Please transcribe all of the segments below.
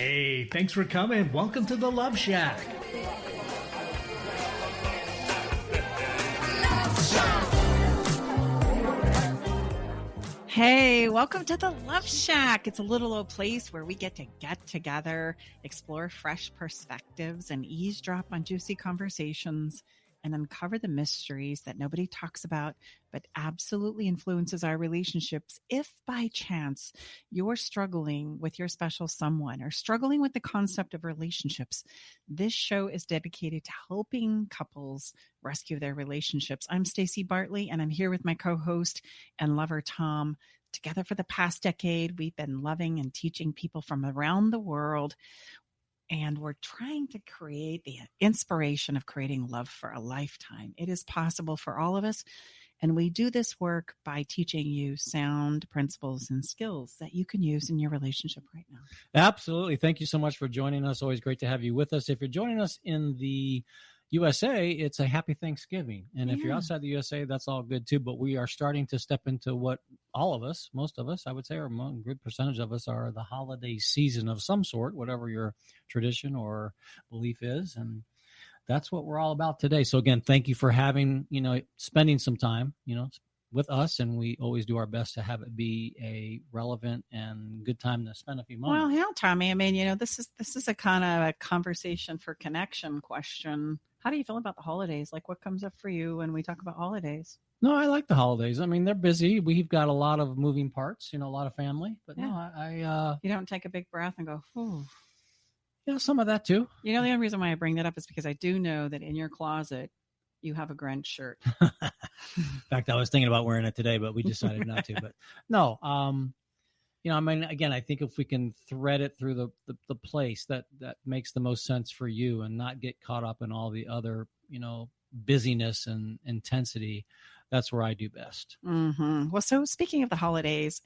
Hey, thanks for coming. Welcome to the Love Shack. Hey, welcome to the Love Shack. It's a little old place where we get together, explore fresh perspectives, and eavesdrop on juicy conversations and uncover the mysteries that nobody talks about, but absolutely influences our relationships. If by chance you're struggling with your special someone or struggling with the concept of relationships, this show is dedicated to helping couples rescue their relationships. I'm Stacey Bartley, and I'm here with my co-host and lover, Tom. Together for the past decade, we've been loving and teaching people from around the world. And we're trying to create the inspiration of creating love for a lifetime. It is possible for all of us. And we do this work by teaching you sound principles and skills that you can use in your relationship right now. Absolutely. Thank you so much for joining us. Always great to have you with us. If you're joining us in the USA, it's a happy Thanksgiving. And if you're outside the USA, that's all good too. But we are starting to step into what all of us, most of us, I would say, or a good percentage of us are the holiday season of some sort, whatever your tradition or belief is. And that's what we're all about today. So again, thank you for spending some time, with us. And we always do our best to have it be a relevant and good time to spend a few moments. Well, yeah, Tommy. I mean, this is a kind of a conversation for connection question. How do you feel about the holidays? Like, what comes up for you when we talk about holidays? No, I like the holidays. I mean, they're busy. We've got a lot of moving parts, a lot of family. But no, you don't take a big breath and go, "Whew." Some of that too. The only reason why I bring that up is because I do know that in your closet you have a Grinch shirt. In fact, I was thinking about wearing it today, but we decided not to. But no, I mean, again, I think if we can thread it through the place that makes the most sense for you and not get caught up in all the other, busyness and intensity, that's where I do best. Mm-hmm. Well, so speaking of the holidays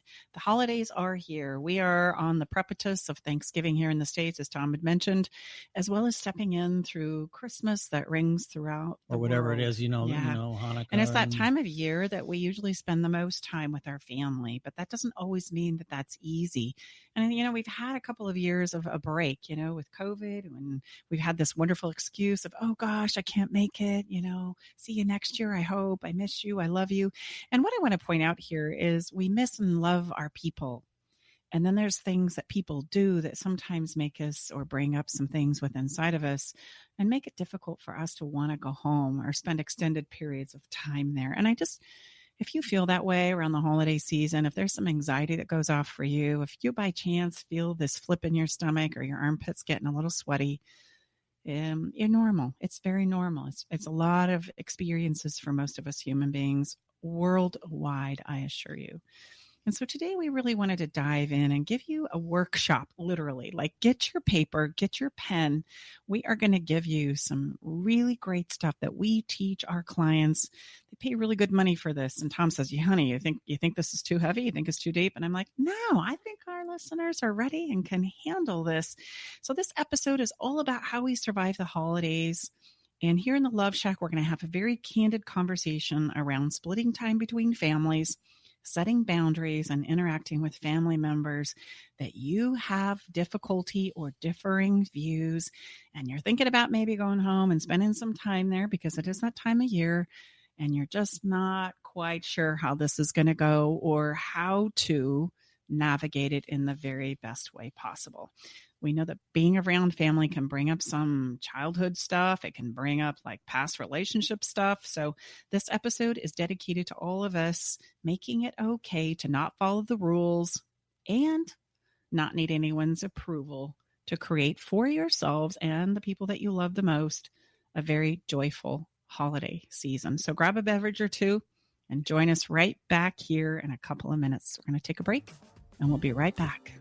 are here. We are on the precipice of Thanksgiving here in the States, as Tom had mentioned, as well as stepping in through Christmas that rings throughout the or whatever world. it is, Hanukkah. And it's that time of year that we usually spend the most time with our family, but that doesn't always mean that that's easy. And, we've had a couple of years of a break, with COVID, and we've had this wonderful excuse of, oh gosh, I can't make it, see you next year. I hope. I miss you. I love you. And what I want to point out here is we miss and love our people. And then there's things that people do that sometimes make us or bring up some things within inside of us and make it difficult for us to want to go home or spend extended periods of time there. And if you feel that way around the holiday season, if there's some anxiety that goes off for you, if you by chance feel this flip in your stomach or your armpits getting a little sweaty, you're normal. It's very normal. It's a lot of experiences for most of us human beings worldwide, I assure you. And so today we really wanted to dive in and give you a workshop, literally, like get your paper, get your pen. We are going to give you some really great stuff that we teach our clients. They pay really good money for this. And Tom says, honey, you think this is too heavy? You think it's too deep? And I'm like, no, I think our listeners are ready and can handle this. So this episode is all about how we survive the holidays. And here in the Love Shack, we're going to have a very candid conversation around splitting time between families, setting boundaries, and interacting with family members that you have difficulty or differing views, and you're thinking about maybe going home and spending some time there because it is that time of year, and you're just not quite sure how this is going to go or how to navigate it in the very best way possible. We know that being around family can bring up some childhood stuff. It can bring up like past relationship stuff. So this episode is dedicated to all of us making it okay to not follow the rules and not need anyone's approval to create for yourselves and the people that you love the most a very joyful holiday season. So grab a beverage or two and join us right back here in a couple of minutes. We're going to take a break and we'll be right back.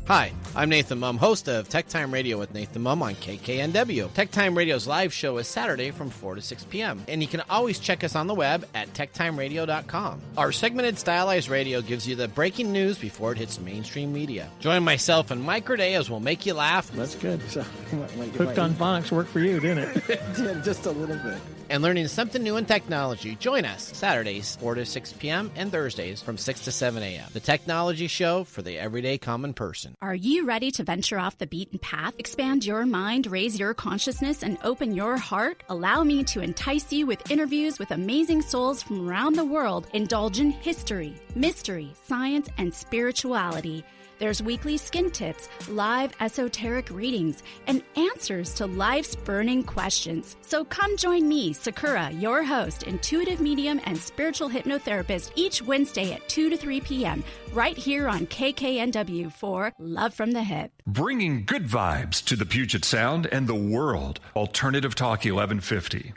Hi, I'm Nathan Mum, host of Tech Time Radio with Nathan Mum on KKNW. Tech Time Radio's live show is Saturday from 4 to 6 p.m., and you can always check us on the web at techtimeradio.com. Our segmented stylized radio gives you the breaking news before it hits mainstream media. Join myself and Mike Corday as we'll make you laugh. That's good. So, Hooked on Phonics worked for you, didn't it? It did, just a little bit. And learning something new in technology. Join us Saturdays 4 to 6 p.m. and Thursdays from 6 to 7 a.m. The technology show for the everyday common person. Are you ready to venture off the beaten path, expand your mind, raise your consciousness, and open your heart? Allow me to entice you with interviews with amazing souls from around the world. Indulge in history, mystery, science, and spirituality. There's weekly skin tips, live esoteric readings, and answers to life's burning questions. So come join me, Sakura, your host, intuitive medium and spiritual hypnotherapist, each Wednesday at 2 to 3 p.m. right here on KKNW for Love from the Hip. Bringing good vibes to the Puget Sound and the world. Alternative Talk 1150.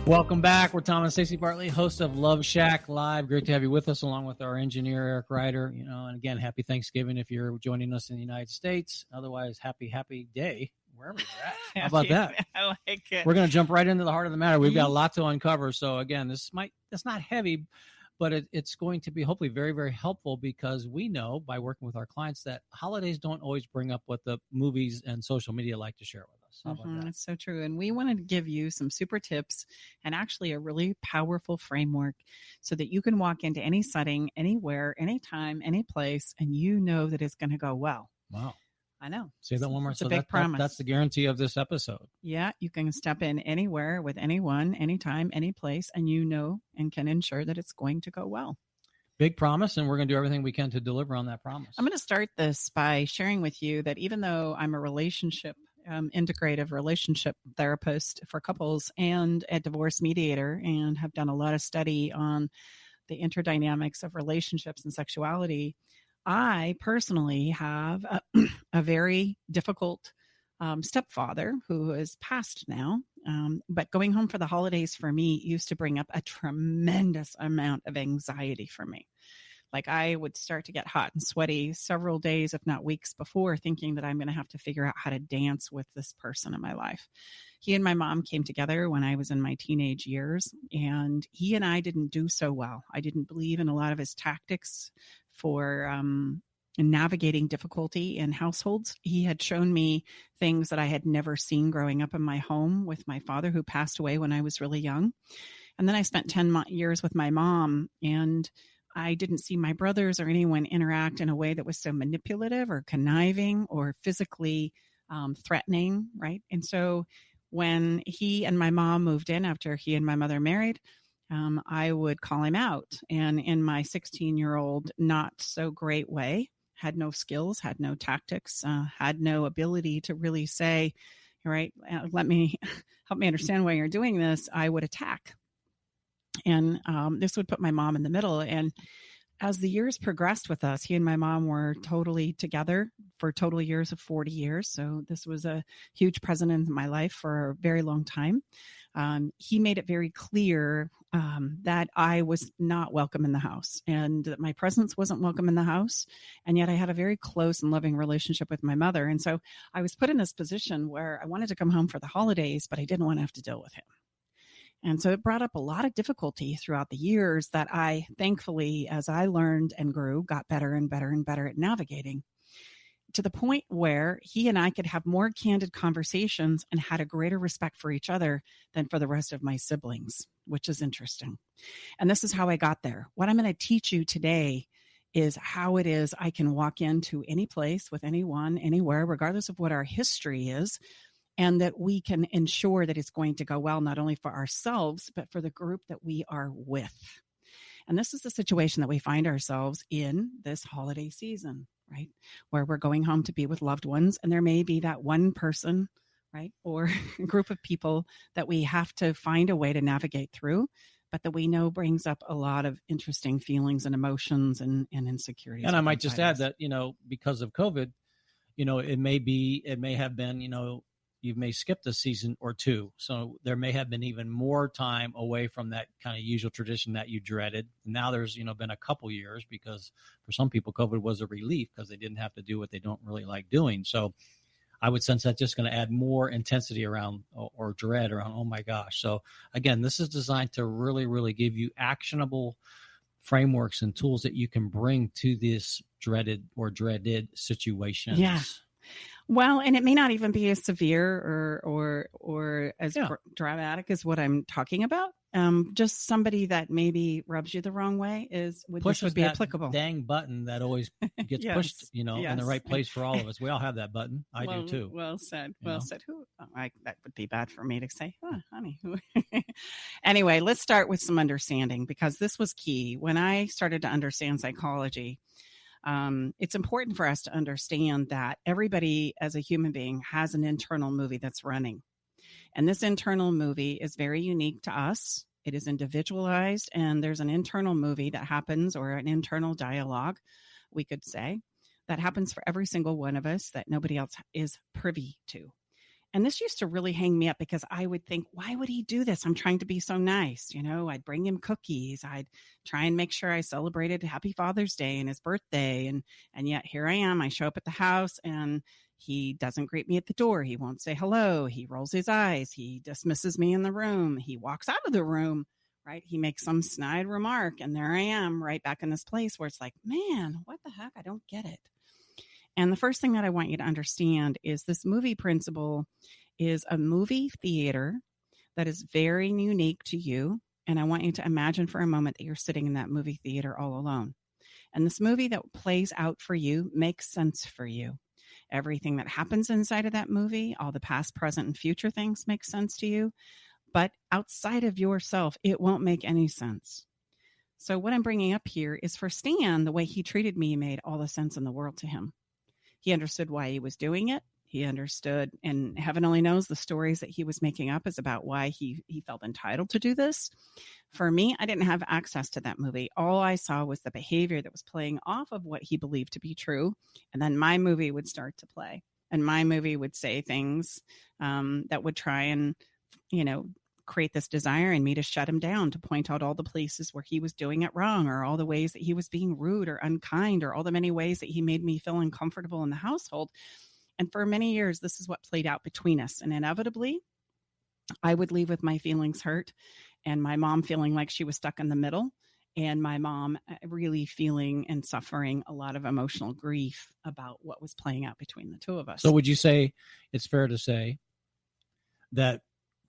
Welcome back. We're Tom and Stacey Bartley, hosts of Love Shack Live. Great to have you with us, along with our engineer, Eric Ryder. And again, happy Thanksgiving if you're joining us in the United States. Otherwise, happy day, wherever you're at. How about that? I like it. We're going to jump right into the heart of the matter. We've got a lot to uncover. So again, it's not heavy, but it's going to be hopefully very, very helpful, because we know by working with our clients that holidays don't always bring up what the movies and social media like to share with us. How about that? That's so true. And we wanted to give you some super tips and actually a really powerful framework so that you can walk into any setting, anywhere, anytime, any place, and you know that it's going to go well. Wow. I know. Say that one more. It's a big promise. That's the guarantee of this episode. Yeah, you can step in anywhere with anyone, anytime, any place, and you know and can ensure that it's going to go well. Big promise, and we're going to do everything we can to deliver on that promise. I'm going to start this by sharing with you that even though I'm a integrative relationship therapist for couples and a divorce mediator, and have done a lot of study on the interdynamics of relationships and sexuality, I personally have a very difficult stepfather who is passed now. But going home for the holidays for me used to bring up a tremendous amount of anxiety for me. Like I would start to get hot and sweaty several days, if not weeks before, thinking that I'm going to have to figure out how to dance with this person in my life. He and my mom came together when I was in my teenage years, and he and I didn't do so well. I didn't believe in a lot of his tactics for navigating difficulty in households. He had shown me things that I had never seen growing up in my home with my father, who passed away when I was really young. And then I spent 10 years with my mom, and I didn't see my brothers or anyone interact in a way that was so manipulative or conniving or physically threatening, right? And so when he and my mom moved in after he and my mother married, I would call him out. And in my 16-year-old, not so great way, had no skills, had no tactics, had no ability to really say, all right, help me understand why you're doing this, I would attack. And this would put my mom in the middle. And as the years progressed with us, he and my mom were totally together for total years of 40 years. So this was a huge presence in my life for a very long time. He made it very clear that I was not welcome in the house and that my presence wasn't welcome in the house. And yet I had a very close and loving relationship with my mother. And so I was put in this position where I wanted to come home for the holidays, but I didn't want to have to deal with him. And so it brought up a lot of difficulty throughout the years that I, thankfully, as I learned and grew, got better and better and better at navigating, to the point where he and I could have more candid conversations and had a greater respect for each other than for the rest of my siblings, which is interesting. And this is how I got there. What I'm going to teach you today is how it is I can walk into any place with anyone, anywhere, regardless of what our history is, and that we can ensure that it's going to go well, not only for ourselves, but for the group that we are with. And this is the situation that we find ourselves in this holiday season, right? Where we're going home to be with loved ones. And there may be that one person, right? Or a group of people that we have to find a way to navigate through, but that we know brings up a lot of interesting feelings and emotions and insecurities. And I might just add that, because of COVID, it may have been, you may skip the season or two. So there may have been even more time away from that kind of usual tradition that you dreaded. Now there's, been a couple years because for some people, COVID was a relief because they didn't have to do what they don't really like doing. So I would sense that's just going to add more intensity around or dread around, oh my gosh. So again, this is designed to really, really give you actionable frameworks and tools that you can bring to this dreaded situation. Yeah. Well, and it may not even be as severe or as dramatic as what I'm talking about. Just somebody that maybe rubs you the wrong way would be applicable. Dang button that always gets Yes. pushed, in the right place for all of us. We all have that button. I do too. Well said. Said. That would be bad for me to say, honey. Anyway, let's start with some understanding because this was key. When I started to understand psychology, it's important for us to understand that everybody as a human being has an internal movie that's running. And this internal movie is very unique to us. It is individualized, and there's an internal movie that happens, or an internal dialogue, we could say, that happens for every single one of us that nobody else is privy to. And this used to really hang me up because I would think, why would he do this? I'm trying to be so nice. I'd bring him cookies. I'd try and make sure I celebrated Happy Father's Day and his birthday. And yet here I am. I show up at the house and he doesn't greet me at the door. He won't say hello. He rolls his eyes. He dismisses me in the room. He walks out of the room, right? He makes some snide remark. And there I am right back in this place where it's like, man, what the heck? I don't get it. And the first thing that I want you to understand is this movie principle is a movie theater that is very unique to you. And I want you to imagine for a moment that you're sitting in that movie theater all alone. And this movie that plays out for you makes sense for you. Everything that happens inside of that movie, all the past, present, and future things make sense to you. But outside of yourself, it won't make any sense. So what I'm bringing up here is for Stan, the way he treated me made all the sense in the world to him. He understood why he was doing it. He understood, and heaven only knows the stories that he was making up is about why he felt entitled to do this. For me, I didn't have access to that movie. All I saw was the behavior that was playing off of what he believed to be true. And then my movie would start to play. And my movie would say things that would try and, create this desire in me to shut him down, to point out all the places where he was doing it wrong, or all the ways that he was being rude or unkind, or all the many ways that he made me feel uncomfortable in the household. And for many years, this is what played out between us. And inevitably, I would leave with my feelings hurt and my mom feeling like she was stuck in the middle, and my mom really feeling and suffering a lot of emotional grief about what was playing out between the two of us. So would you say it's fair to say that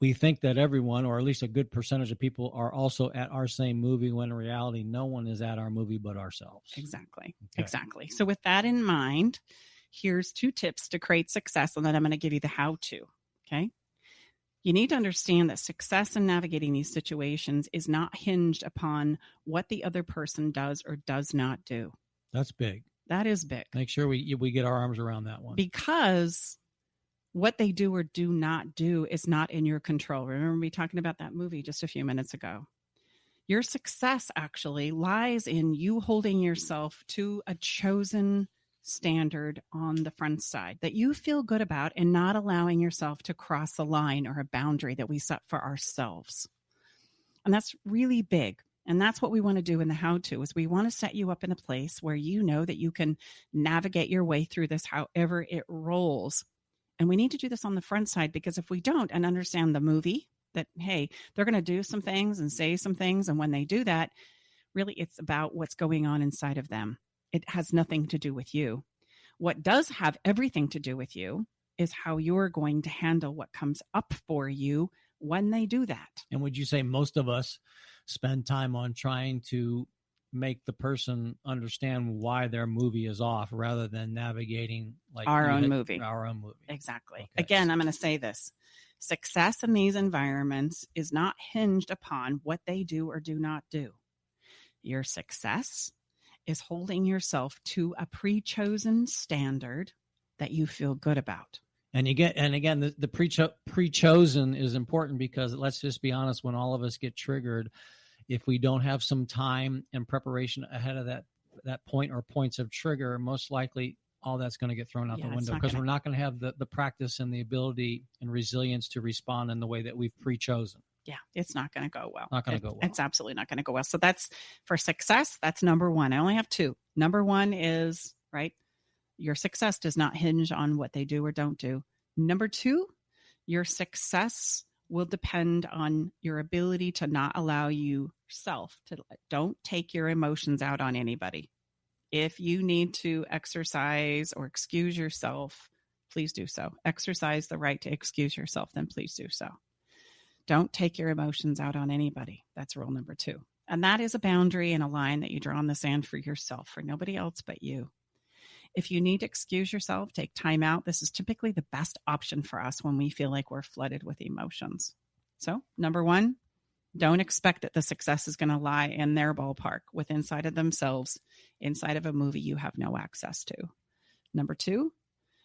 we think that everyone, or at least a good percentage of people, are also at our same movie, when in reality, no one is at our movie but ourselves? Exactly. Okay. Exactly. So with that in mind, here's 2 tips to create success, and then I'm going to give you the how-to. Okay. You need to understand that success in navigating these situations is not hinged upon what the other person does or does not do. That's big. That is big. Make sure we get our arms around that one. Because what they do or do not do is not in your control. Remember me talking about that movie just a few minutes ago. Your success actually lies in you holding yourself to a chosen standard on the front side that you feel good about, and not allowing yourself to cross a line or a boundary that we set for ourselves. And that's really big. And that's what we want to do in the how-to, is we want to set you up in a place where you know that you can navigate your way through this however it rolls. And we need to do this on the front side, because if we don't and understand the movie that, hey, they're going to do some things and say some things, and when they do that, really it's about what's going on inside of them. It has nothing to do with you. What does have everything to do with you is how you're going to handle what comes up for you when they do that. And would you say most of us spend time on trying to make the person understand why their movie is off, rather than navigating like our own movie? Exactly. Okay. Again, I'm going to say this. Success in these environments is not hinged upon what they do or do not do. Your success is holding yourself to a pre-chosen standard that you feel good about. And again, the pre-chosen is important, because let's just be honest, when all of us get triggered, if we don't have some time and preparation ahead of that point or points of trigger, most likely all that's going to get thrown out the it's window not because gonna- we're not going to have the practice and the ability and resilience to respond in the way that we've pre-chosen. Yeah, it's not going to go well. Not going to go well. It's absolutely not going to go well. So that's for success. That's number one. I only have two. Number one is, right, your success does not hinge on what they do or don't do. Number two, your success will depend on your ability to not allow yourself to, don't take your emotions out on anybody. If you need to exercise or excuse yourself, please do so. Exercise the right to excuse yourself, then please do so. Don't take your emotions out on anybody. That's rule number two. And that is a boundary and a line that you draw in the sand for yourself, for nobody else but you. If you need to excuse yourself, take time out. This is typically the best option for us when we feel like we're flooded with emotions. So, number one, don't expect that the success is going to lie in their ballpark with inside of themselves, inside of a movie you have no access to. Number two,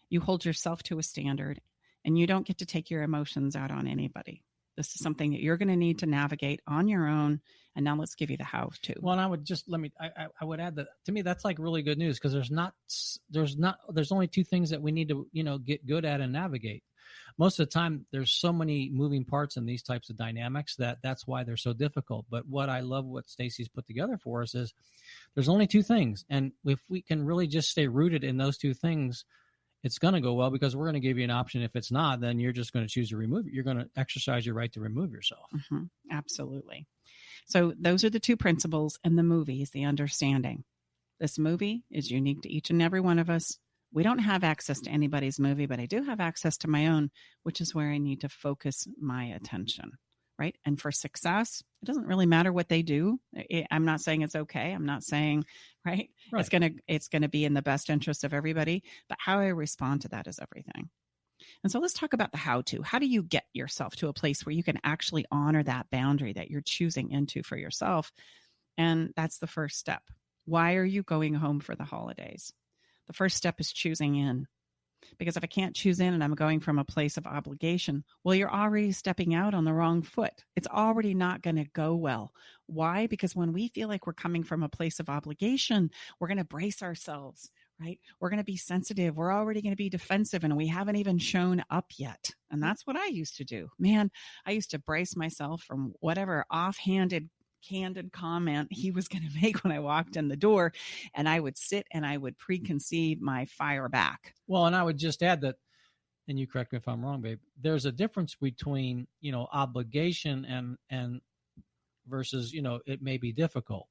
you hold yourself to a standard and you don't get to take your emotions out on anybody. This is something that you're going to need to navigate on your own. And now let's give you the how to. Well, and I would just I would add that to me, that's like really good news because there's only two things that we need to, get good at and navigate. Most of the time, there's so many moving parts in these types of dynamics that's why they're so difficult. But what I love what Stacey's put together for us is there's only two things. And if we can really just stay rooted in those two things, it's going to go well because we're going to give you an option. If it's not, then you're just going to choose to remove it. You're going to exercise your right to remove yourself. Mm-hmm. Absolutely. So those are the two principles, and the movie is the understanding. This movie is unique to each and every one of us. We don't have access to anybody's movie, but I do have access to my own, which is where I need to focus my attention, right? And for success, it doesn't really matter what they do. I'm not saying it's okay. I'm not saying, right? It's going to be in the best interest of everybody, but how I respond to that is everything. And so let's talk about the how to. How do you get yourself to a place where you can actually honor that boundary that you're choosing into for yourself? And that's the first step. Why are you going home for the holidays? The first step is choosing in. Because if I can't choose in and I'm going from a place of obligation, well, you're already stepping out on the wrong foot. It's already not going to go well. Why? Because when we feel like we're coming from a place of obligation, we're going to brace ourselves, right? We're going to be sensitive. We're already going to be defensive and we haven't even shown up yet. And that's what I used to do. Man, I used to brace myself from whatever offhanded candid comment he was going to make when I walked in the door, and I would sit and I would preconceive my fire back. Well, and I would just add that, and you correct me if I'm wrong, babe, there's a difference between, obligation and versus, it may be difficult,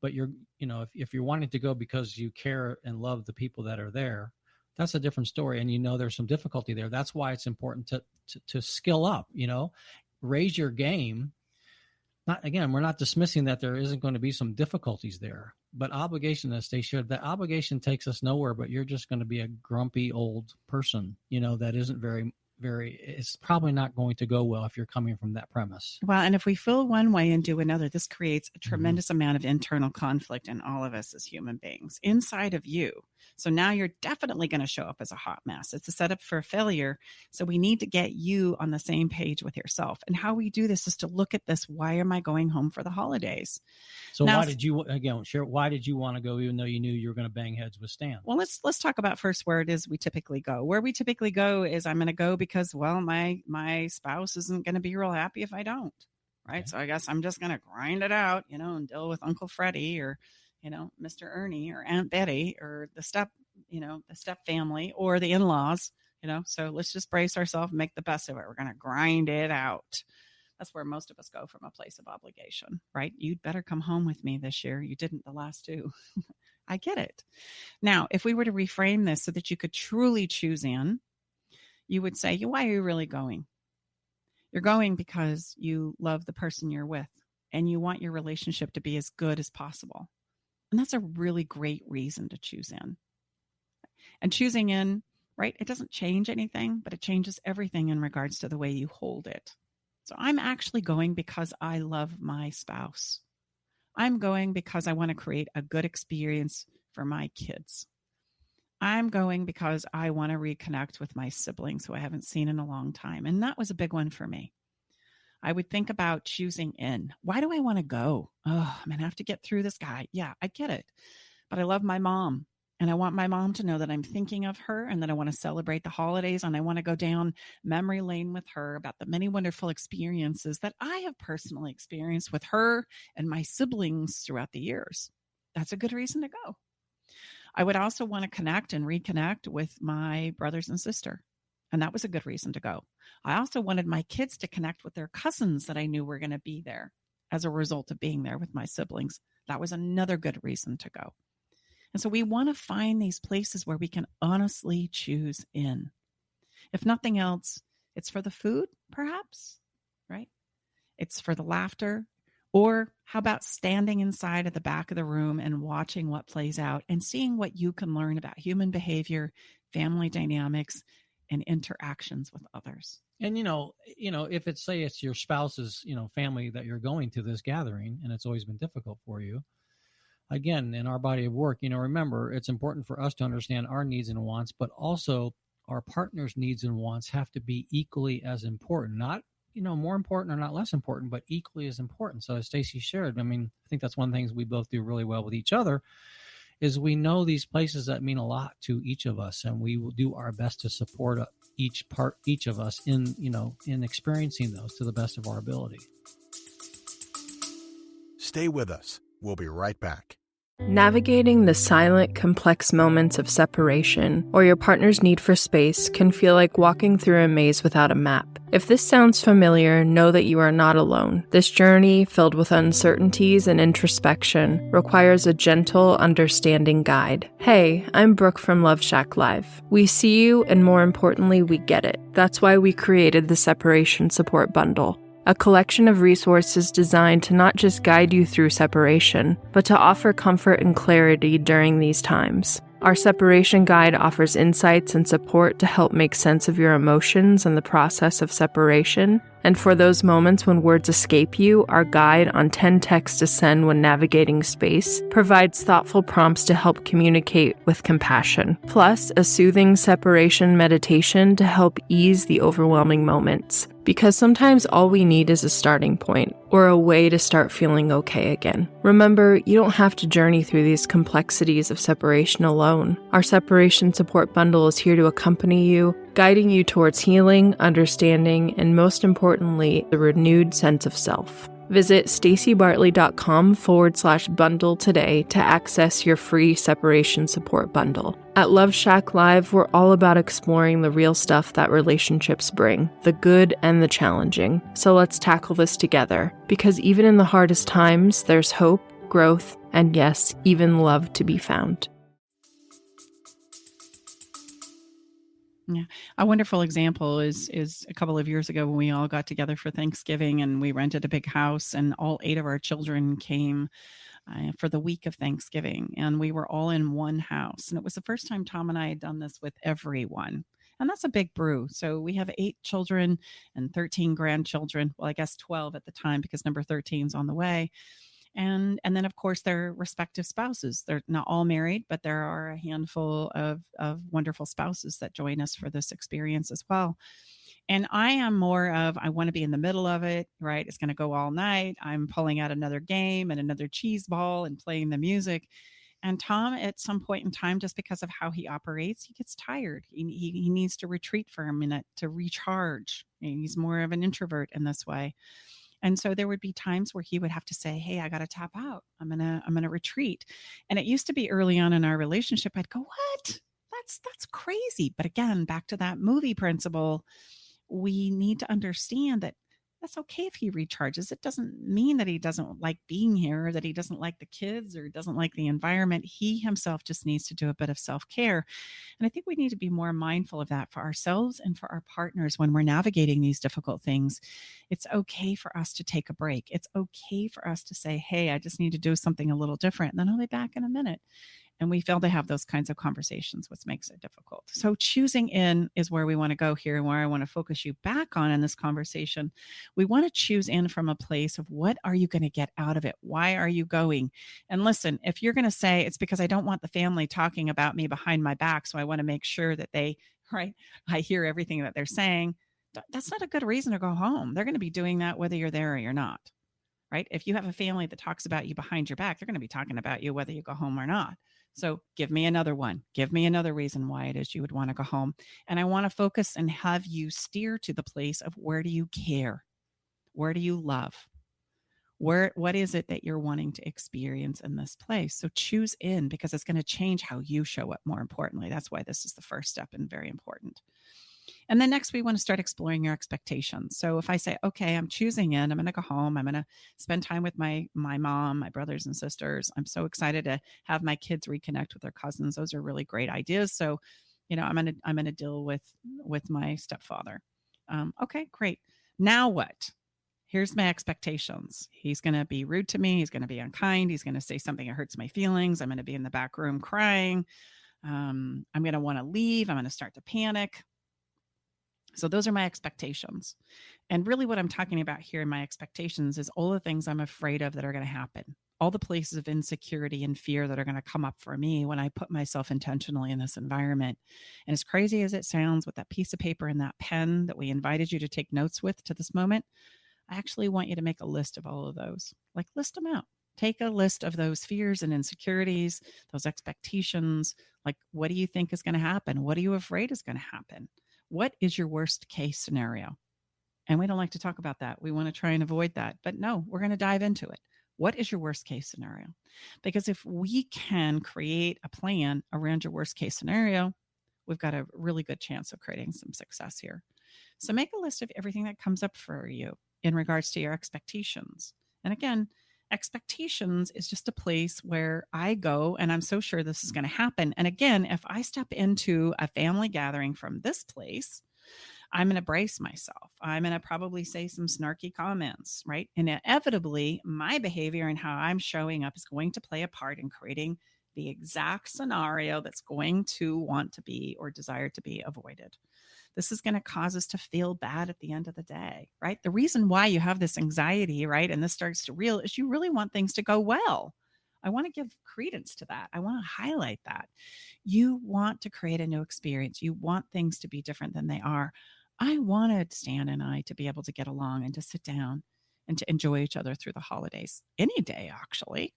but you're, if you're wanting to go because you care and love the people that are there, that's a different story. And, there's some difficulty there. That's why it's important to skill up, raise your game. We're not dismissing that there isn't going to be some difficulties there, but obligation, as they should, that obligation takes us nowhere, but you're just going to be a grumpy old person, that isn't it's probably not going to go well if you're coming from that premise. Well, and if we feel one way and do another, this creates a tremendous amount of internal conflict in all of us as human beings inside of you. So now you're definitely going to show up as a hot mess. It's a setup for a failure. So we need to get you on the same page with yourself. And how we do this is to look at this. Why am I going home for the holidays? So now, why did you want to go even though you knew you were going to bang heads with Stan? Well, let's talk about first where it is we typically go. Where we typically go is I'm going to go because, well, my spouse isn't going to be real happy if I don't. Right. Okay. So I guess I'm just going to grind it out, and deal with Uncle Freddie or, Mr. Ernie or Aunt Betty or the step family or the in-laws, so let's just brace ourselves and make the best of it. We're going to grind it out. That's where most of us go from a place of obligation, right? You'd better come home with me this year. You didn't the last two. I get it. Now, if we were to reframe this so that you could truly choose in, you would say, why are you really going? You're going because you love the person you're with and you want your relationship to be as good as possible. And that's a really great reason to choose in. And choosing in, right, it doesn't change anything, but it changes everything in regards to the way you hold it. So I'm actually going because I love my spouse. I'm going because I want to create a good experience for my kids. I'm going because I want to reconnect with my siblings who I haven't seen in a long time. And that was a big one for me. I would think about choosing in. Why do I want to go? Oh, I'm going to have to get through this guy. Yeah, I get it. But I love my mom. And I want my mom to know that I'm thinking of her and that I want to celebrate the holidays. And I want to go down memory lane with her about the many wonderful experiences that I have personally experienced with her and my siblings throughout the years. That's a good reason to go. I would also want to connect and reconnect with my brothers and sister. And that was a good reason to go. I also wanted my kids to connect with their cousins that I knew were going to be there as a result of being there with my siblings. That was another good reason to go. And so we want to find these places where we can honestly choose in. If nothing else, it's for the food, perhaps, right? It's for the laughter. Or how about standing inside at the back of the room and watching what plays out and seeing what you can learn about human behavior, family dynamics, and interactions with others. And, if it's, say it's your spouse's, family that you're going to this gathering, and it's always been difficult for you, again, in our body of work, remember, it's important for us to understand our needs and wants, but also our partner's needs and wants have to be equally as important, not, more important or not less important, but equally as important. So as Stacy shared, I think that's one of the things we both do really well with each other is we know these places that mean a lot to each of us, and we will do our best to support each of us in experiencing those to the best of our ability. Stay with us. We'll be right back. Navigating the silent, complex moments of separation or your partner's need for space can feel like walking through a maze without a map. If this sounds familiar, know that you are not alone. This journey, filled with uncertainties and introspection, requires a gentle, understanding guide. Hey, I'm Brooke from Love Shack Live. We see you, and more importantly, we get it. That's why we created the Separation Support Bundle, a collection of resources designed to not just guide you through separation, but to offer comfort and clarity during these times. Our separation guide offers insights and support to help make sense of your emotions and the process of separation. And for those moments when words escape you, our guide on 10 texts to send when navigating space provides thoughtful prompts to help communicate with compassion, plus a soothing separation meditation to help ease the overwhelming moments. Because sometimes all we need is a starting point or a way to start feeling okay again. Remember, you don't have to journey through these complexities of separation alone. Our separation support bundle is here to accompany you, guiding you towards healing, understanding, and most importantly, the renewed sense of self. Visit stacybartley.com/bundle today to access your free separation support bundle. At Love Shack Live, we're all about exploring the real stuff that relationships bring, the good and the challenging. So let's tackle this together, because even in the hardest times, there's hope, growth, and yes, even love to be found. Yeah. A wonderful example is a couple of years ago when we all got together for Thanksgiving and we rented a big house and all 8 of our children came for the week of Thanksgiving, and we were all in one house. And it was the first time Tom and I had done this with everyone. And that's a big brew. So we have 8 children and 13 grandchildren. Well, I guess 12 at the time because number 13 is on the way. And then, of course, their respective spouses. They're not all married, but there are a handful of wonderful spouses that join us for this experience as well. And I am more of, I want to be in the middle of it, right? It's going to go all night. I'm pulling out another game and another cheese ball and playing the music. And Tom, at some point in time, just because of how he operates, he gets tired. He needs to retreat for a minute to recharge. He's more of an introvert in this way. And so there would be times where he would have to say, hey, I got to tap out. I'm going to retreat. And it used to be early on in our relationship, I'd go, what? That's crazy. But again, back to that movie principle, we need to understand that that's okay if he recharges. It doesn't mean that he doesn't like being here, or that he doesn't like the kids, or doesn't like the environment. He himself just needs to do a bit of self-care. And I think we need to be more mindful of that for ourselves and for our partners when we're navigating these difficult things. It's okay for us to take a break. It's okay for us to say, hey, I just need to do something a little different. And then I'll be back in a minute. And we fail to have those kinds of conversations, which makes it difficult. So choosing in is where we want to go here, and where I want to focus you back on in this conversation. We want to choose in from a place of, what are you going to get out of it? Why are you going? And listen, if you're going to say it's because I don't want the family talking about me behind my back, so I want to make sure that I hear everything that they're saying, that's not a good reason to go home. They're going to be doing that whether you're there or you're not, right? If you have a family that talks about you behind your back, they're going to be talking about you whether you go home or not. So give me another one. Give me another reason why it is you would want to go home. And I want to focus and have you steer to the place of where do you care? Where do you love? What is it that you're wanting to experience in this place? So choose in, because it's going to change how you show up, more importantly. That's why this is the first step and very important. And then next, we want to start exploring your expectations. So if I say, okay, I'm choosing in, I'm going to go home, I'm going to spend time with my mom, my brothers and sisters. I'm so excited to have my kids reconnect with their cousins. Those are really great ideas. So, I'm going to deal with my stepfather. Okay, great. Now what? Here's my expectations. He's going to be rude to me. He's going to be unkind. He's going to say something that hurts my feelings. I'm going to be in the back room crying. I'm going to want to leave. I'm going to start to panic. So those are my expectations. And really what I'm talking about here in my expectations is all the things I'm afraid of that are going to happen. All the places of insecurity and fear that are going to come up for me when I put myself intentionally in this environment. And as crazy as it sounds, with that piece of paper and that pen that we invited you to take notes with to this moment, I actually want you to make a list of all of those. Like, list them out. Take a list of those fears and insecurities, those expectations. Like, what do you think is going to happen? What are you afraid is going to happen? What is your worst case scenario? And we don't like to talk about that. We want to try and avoid that. But no, we're going to dive into it. What is your worst case scenario? Because if we can create a plan around your worst case scenario, we've got a really good chance of creating some success here. So make a list of everything that comes up for you in regards to your expectations. And again, expectations is just a place where I go and I'm so sure this is going to happen. And again, if I step into a family gathering from this place, I'm going to brace myself. I'm going to probably say some snarky comments, right? And inevitably, my behavior and how I'm showing up is going to play a part in creating the exact scenario that's going to want to be or desire to be avoided. This is going to cause us to feel bad at the end of the day, right? The reason why you have this anxiety, right, and this starts to reel is you really want things to go well. I want to give credence to that. I want to highlight that. You want to create a new experience. You want things to be different than they are. I wanted Stan and I to be able to get along and to sit down and to enjoy each other through the holidays, any day, actually.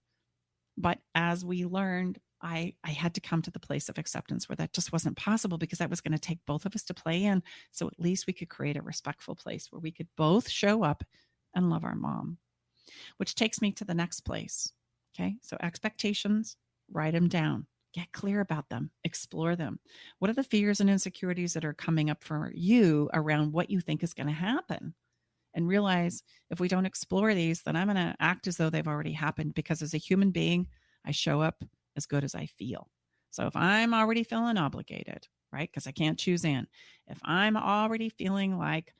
But as we learned, I had to come to the place of acceptance where that just wasn't possible, because that was going to take both of us to play in. So at least we could create a respectful place where we could both show up and love our mom, which takes me to the next place. Okay. So expectations, write them down, get clear about them, explore them. What are the fears and insecurities that are coming up for you around what you think is going to happen? And realize if we don't explore these, then I'm going to act as though they've already happened, because as a human being, I show up as good as I feel. So if I'm already feeling obligated, right, because I can't choose in, if I'm already feeling like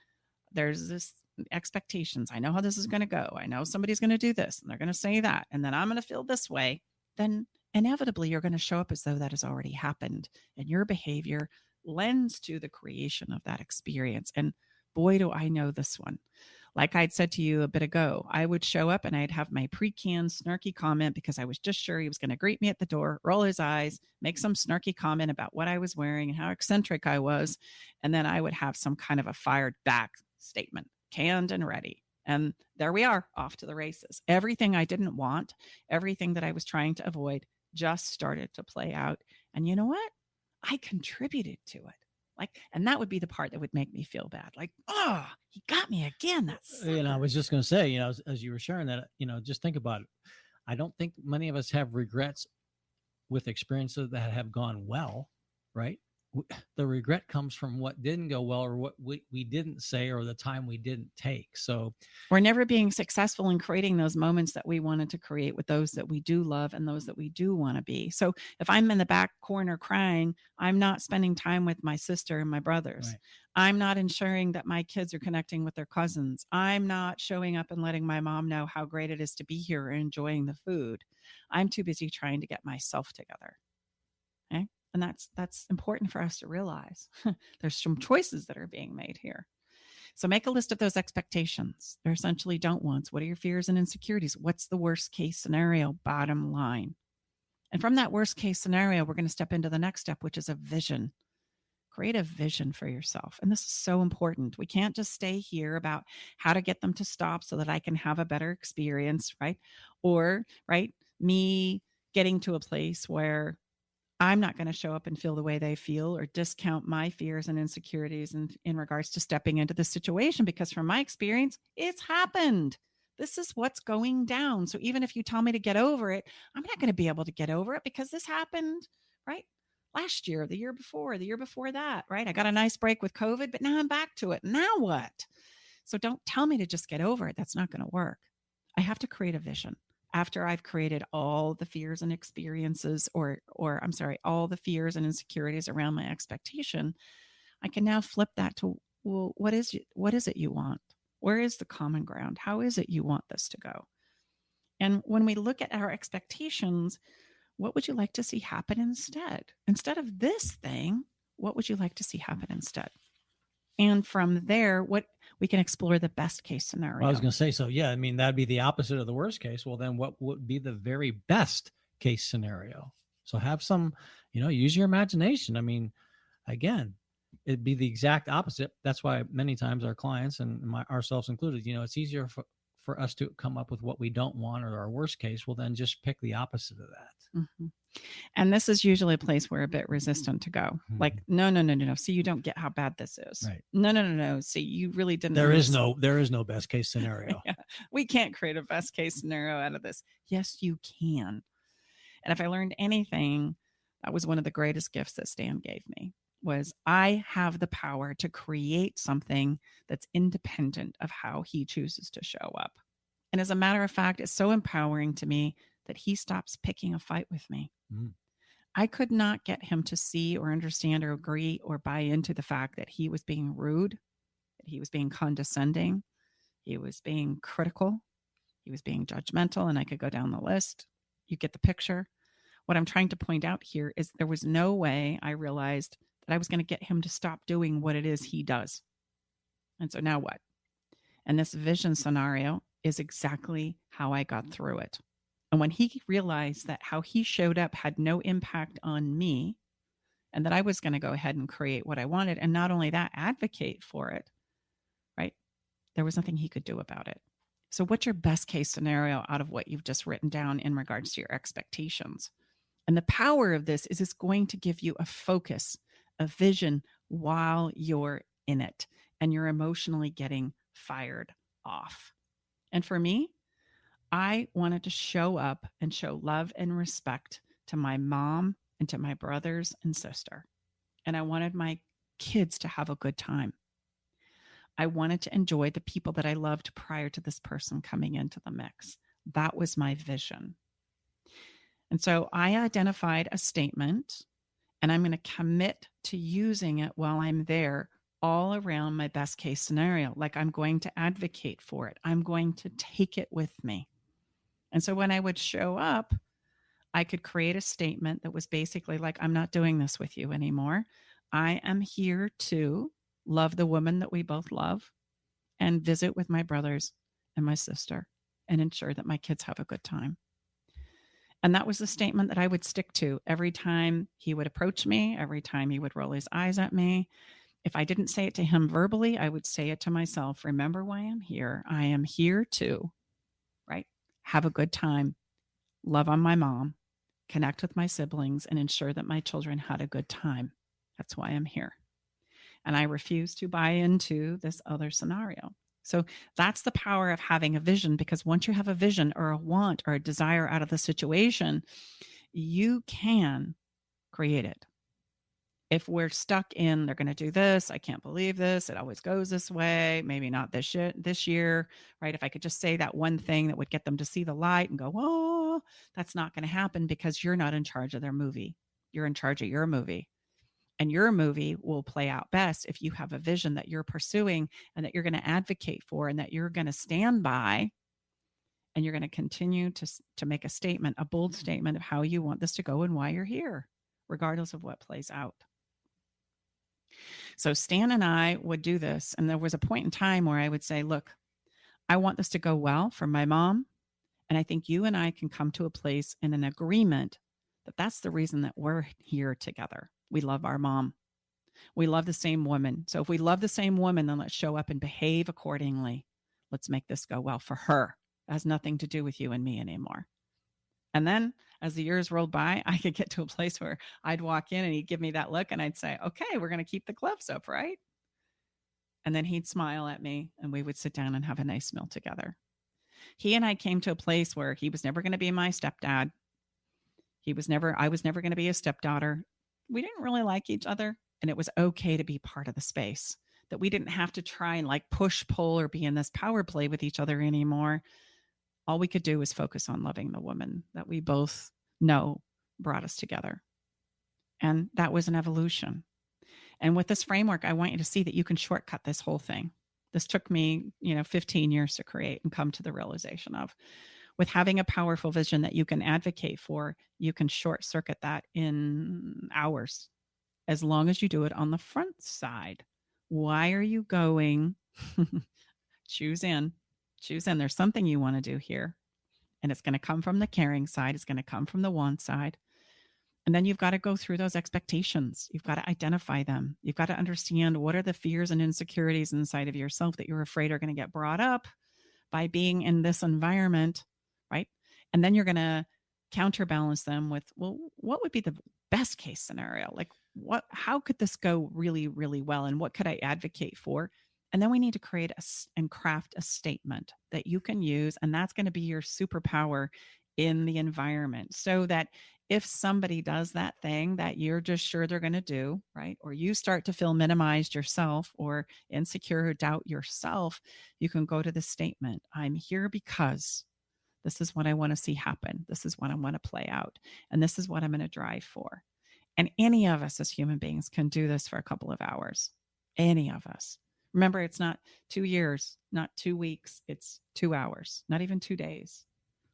there's this expectations, I know how this is going to go, I know somebody's going to do this and they're going to say that, and then I'm going to feel this way, then inevitably you're going to show up as though that has already happened. And your behavior lends to the creation of that experience. And boy, do I know this one. Like I'd said to you a bit ago, I would show up and I'd have my pre-canned snarky comment because I was just sure he was going to greet me at the door, roll his eyes, make some snarky comment about what I was wearing and how eccentric I was. And then I would have some kind of a fired back statement, canned and ready. And there we are, off to the races. Everything I didn't want, everything that I was trying to avoid just started to play out. And you know what? I contributed to it. And that would be the part that would make me feel bad. Like, oh, he got me again. That's, I was just going to say, as you were sharing that, just think about it. I don't think many of us have regrets with experiences that have gone well, right? The regret comes from what didn't go well, or what we didn't say, or the time we didn't take. So we're never being successful in creating those moments that we wanted to create with those that we do love and those that we do want to be. So if I'm in the back corner crying, I'm not spending time with my sister and my brothers. Right. I'm not ensuring that my kids are connecting with their cousins. I'm not showing up and letting my mom know how great it is to be here and enjoying the food. I'm too busy trying to get myself together. Okay? And that's important for us to realize. There's some choices that are being made here. So make a list of those expectations. They're essentially don't wants. What are your fears and insecurities? What's the worst case scenario? Bottom line. And from that worst case scenario, we're going to step into the next step, which is a vision. Create a vision for yourself. And this is so important. We can't just stay here about how to get them to stop so that I can have a better experience, right? Or, right, me getting to a place where I'm not going to show up and feel the way they feel or discount my fears and insecurities in regards to stepping into the situation, because from my experience, it's happened. This is what's going down. So even if you tell me to get over it, I'm not going to be able to get over it because this happened, right? Last year, the year before that, right? I got a nice break with COVID, but now I'm back to it. Now what? So don't tell me to just get over it. That's not going to work. I have to create a vision. After I've created all the fears and experiences, or I'm sorry, all the fears and insecurities around my expectation, I can now flip that to, well, what is it you want? Where is the common ground? How is it you want this to go? And when we look at our expectations, what would you like to see happen instead? Instead of this thing, what would you like to see happen instead? And from there, what we can explore the best case scenario. Well, I was going to say, so yeah, I mean, that'd be the opposite of the worst case. Well, then what would be the very best case scenario? So have some, use your imagination. I mean, again, it'd be the exact opposite. That's why many times our clients and ourselves included, it's easier for us to come up with what we don't want or our worst case. Well, then just pick the opposite of that. Mm-hmm. And this is usually a place we're a bit resistant to go. Mm-hmm. Like, no. See, you don't get how bad this is. Right. No. See, you really didn't. There is no best case scenario. Yeah. We can't create a best case scenario out of this. Yes, you can. And if I learned anything, that was one of the greatest gifts that Stan gave me, was I have the power to create something that's independent of how he chooses to show up. And as a matter of fact, it's so empowering to me that he stops picking a fight with me. Mm. I could not get him to see or understand or agree or buy into the fact that he was being rude, that he was being condescending, he was being critical, he was being judgmental, and I could go down the list. You get the picture. What I'm trying to point out here is there was no way I realized that I was going to get him to stop doing what it is he does. And so now what? And this vision scenario is exactly how I got through it. And when he realized that how he showed up had no impact on me, and that I was going to go ahead and create what I wanted, and not only that, advocate for it, right? There was nothing he could do about it. So what's your best case scenario out of what you've just written down in regards to your expectations? And the power of this is it's going to give you a focus, a vision while you're in it, and you're emotionally getting fired off. And for me, I wanted to show up and show love and respect to my mom and to my brothers and sister. And I wanted my kids to have a good time. I wanted to enjoy the people that I loved prior to this person coming into the mix. That was my vision. And so I identified a statement, and I'm going to commit to using it while I'm there, all around my best case scenario. Like, I'm going to advocate for it. I'm going to take it with me. And so when I would show up, I could create a statement that was basically like, I'm not doing this with you anymore. I am here to love the woman that we both love and visit with my brothers and my sister and ensure that my kids have a good time. And that was the statement that I would stick to every time he would approach me, every time he would roll his eyes at me. If I didn't say it to him verbally, I would say it to myself. Remember why I'm here. I am here to, right, have a good time, love on my mom, connect with my siblings, and ensure that my children had a good time. That's why I'm here. And I refuse to buy into this other scenario. So that's the power of having a vision, because once you have a vision or a want or a desire out of the situation, you can create it. If we're stuck in, they're going to do this, I can't believe this, it always goes this way, maybe not this year, right? If I could just say that one thing that would get them to see the light and go, oh, that's not going to happen, because you're not in charge of their movie. You're in charge of your movie. And your movie will play out best if you have a vision that you're pursuing and that you're going to advocate for and that you're going to stand by, and you're going to continue to make a statement, a bold statement of how you want this to go and why you're here, regardless of what plays out. So Stan and I would do this. And there was a point in time where I would say, look, I want this to go well for my mom. And I think you and I can come to a place in an agreement that that's the reason that we're here together. We love our mom. We love the same woman. So if we love the same woman, then let's show up and behave accordingly. Let's make this go well for her. It has nothing to do with you and me anymore. And then as the years rolled by, I could get to a place where I'd walk in and he'd give me that look and I'd say, okay, we're going to keep the gloves up, right? And then he'd smile at me and we would sit down and have a nice meal together. He and I came to a place where he was never going to be my stepdad. I was never going to be a stepdaughter. We didn't really like each other, and it was okay to be part of the space, that we didn't have to try and like push, pull, or be in this power play with each other anymore. All we could do was focus on loving the woman that we both know brought us together. And that was an evolution. And with this framework, I want you to see that you can shortcut this whole thing. This took me, 15 years to create and come to the realization of. With having a powerful vision that you can advocate for, you can short circuit that in hours, as long as you do it on the front side. Why are you going? Choose in. There's something you want to do here. And it's going to come from the caring side. It's going to come from the want side. And then you've got to go through those expectations. You've got to identify them. You've got to understand what are the fears and insecurities inside of yourself that you're afraid are going to get brought up by being in this environment, right? And then you're going to counterbalance them with, well, what would be the best case scenario? Like how could this go really, really well? And what could I advocate for? And then we need to create and craft a statement that you can use. And that's going to be your superpower in the environment, so that if somebody does that thing that you're just sure they're going to do, right? Or you start to feel minimized yourself or insecure or doubt yourself, you can go to the statement, I'm here because this is what I want to see happen. This is what I want to play out. And this is what I'm going to drive for. And any of us as human beings can do this for a couple of hours. Any of us. Remember, it's not 2 years, not 2 weeks. It's 2 hours, not even 2 days.